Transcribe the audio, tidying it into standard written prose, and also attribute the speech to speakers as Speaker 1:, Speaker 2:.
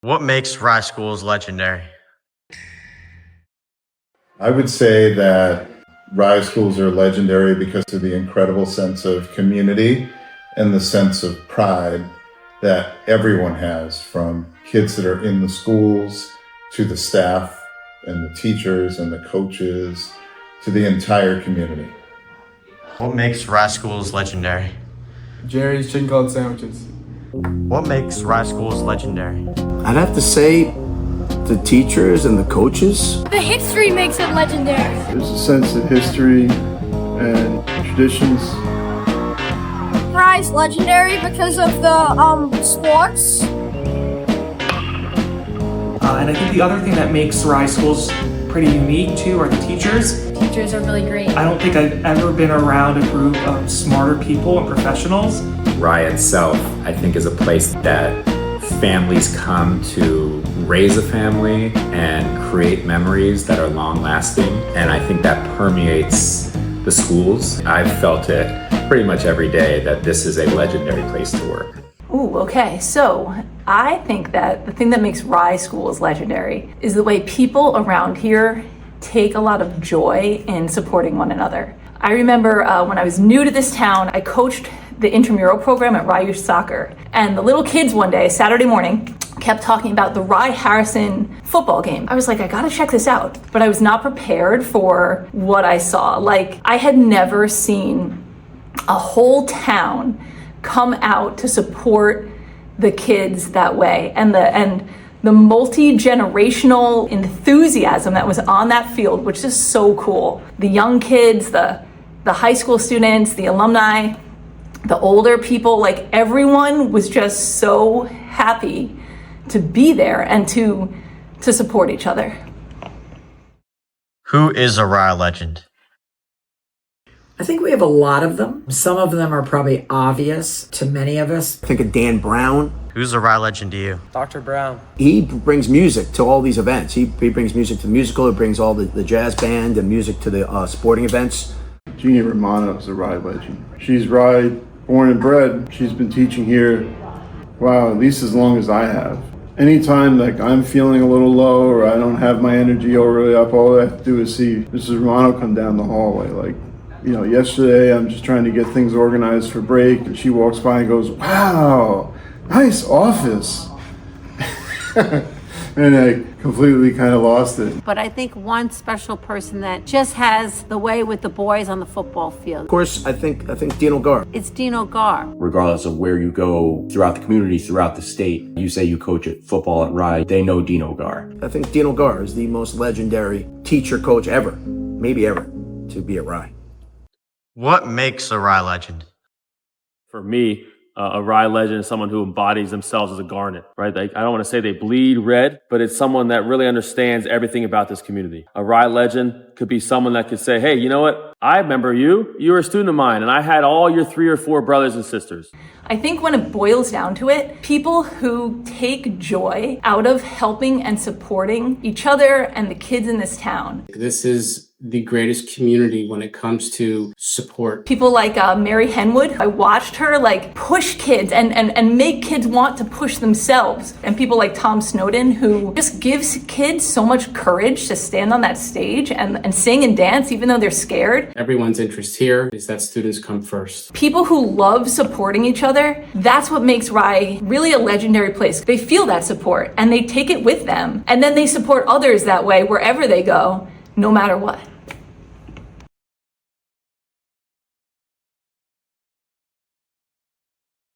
Speaker 1: What makes Rye Schools legendary?
Speaker 2: I would say that Rye Schools are legendary because of the incredible sense of community and the sense of pride that everyone has, from kids that are in the schools to the staff and the teachers and the coaches to the entire community.
Speaker 1: What makes Rye Schools legendary?
Speaker 3: Jerry's chicken cutlet sandwiches.
Speaker 1: What makes Rye Schools legendary?
Speaker 4: I'd have to say the teachers and the coaches.
Speaker 5: The history makes it legendary.
Speaker 6: There's a sense of history and traditions.
Speaker 5: Rye's legendary because of the sports.
Speaker 7: And I think the other thing that makes Rye Schools pretty unique too are the teachers.
Speaker 8: Teachers are really great.
Speaker 7: I don't think I've ever been around a group of smarter people and professionals.
Speaker 9: Rye itself, I think, is a place that families come to raise a family and create memories that are long-lasting. And I think that permeates the schools. I've felt it pretty much every day that this is a legendary place to work.
Speaker 10: Ooh, okay. So I think that the thing that makes Rye Schools legendary is the way people around here take a lot of joy in supporting one another. I remember when I was new to this town, I coached the intramural program at Rye Youth Soccer. And the little kids one day, Saturday morning, kept talking about the Rye Harrison football game. I was like, I gotta check this out. But I was not prepared for what I saw. Like, I had never seen a whole town come out to support the kids that way. And the multi-generational enthusiasm that was on that field, which is so cool. The young kids, the high school students, the alumni, the older people, like everyone was just so happy to be there and to support each other.
Speaker 1: Who is a Rye legend?
Speaker 11: I think we have a lot of them. Some of them are probably obvious to many of us.
Speaker 4: Think of Dan Brown.
Speaker 1: Who's a Rye legend to you?
Speaker 3: Dr. Brown.
Speaker 4: He brings music to all these events. He brings music to the musical. He brings all the jazz band and music to the sporting events.
Speaker 6: Jeannie Romano is a Rye legend. She's Rye born and bred. She's been teaching here, wow, at least as long as I have. Anytime like I'm feeling a little low or I don't have my energy overly up, all I have to do is see Mrs. Romano come down the hallway. Like, you know, yesterday I'm just trying to get things organized for break, and she walks by and goes, wow, nice office. And I completely kind of lost it.
Speaker 8: But I think one special person that just has the way with the boys on the football field.
Speaker 4: Of course, I think Dino Gar.
Speaker 8: It's Dino Gar.
Speaker 12: Regardless of where you go throughout the community, throughout the state, you say you coach at football at Rye, they know Dino Gar.
Speaker 4: I think Dino Gar is the most legendary teacher coach ever, maybe ever, to be at Rye.
Speaker 1: What makes a Rye legend?
Speaker 13: For me, a Rye legend is someone who embodies themselves as a garnet, right? I don't want to say they bleed red, but it's someone that really understands everything about this community. A Rye legend could be someone that could say, hey, you know what? I remember you. You were a student of mine, and I had all your 3 or 4 brothers and sisters.
Speaker 10: I think when it boils down to it, people who take joy out of helping and supporting each other and the kids in this town.
Speaker 14: This is the greatest community when it comes to support.
Speaker 10: People like Mary Henwood, I watched her like push kids and make kids want to push themselves. And people like Tom Snowden, who just gives kids so much courage to stand on that stage and sing and dance even though they're scared.
Speaker 14: Everyone's interest here is that students come first.
Speaker 10: People who love supporting each other, that's what makes Rye really a legendary place. They feel that support and they take it with them. And then they support others that way wherever they go, no matter what.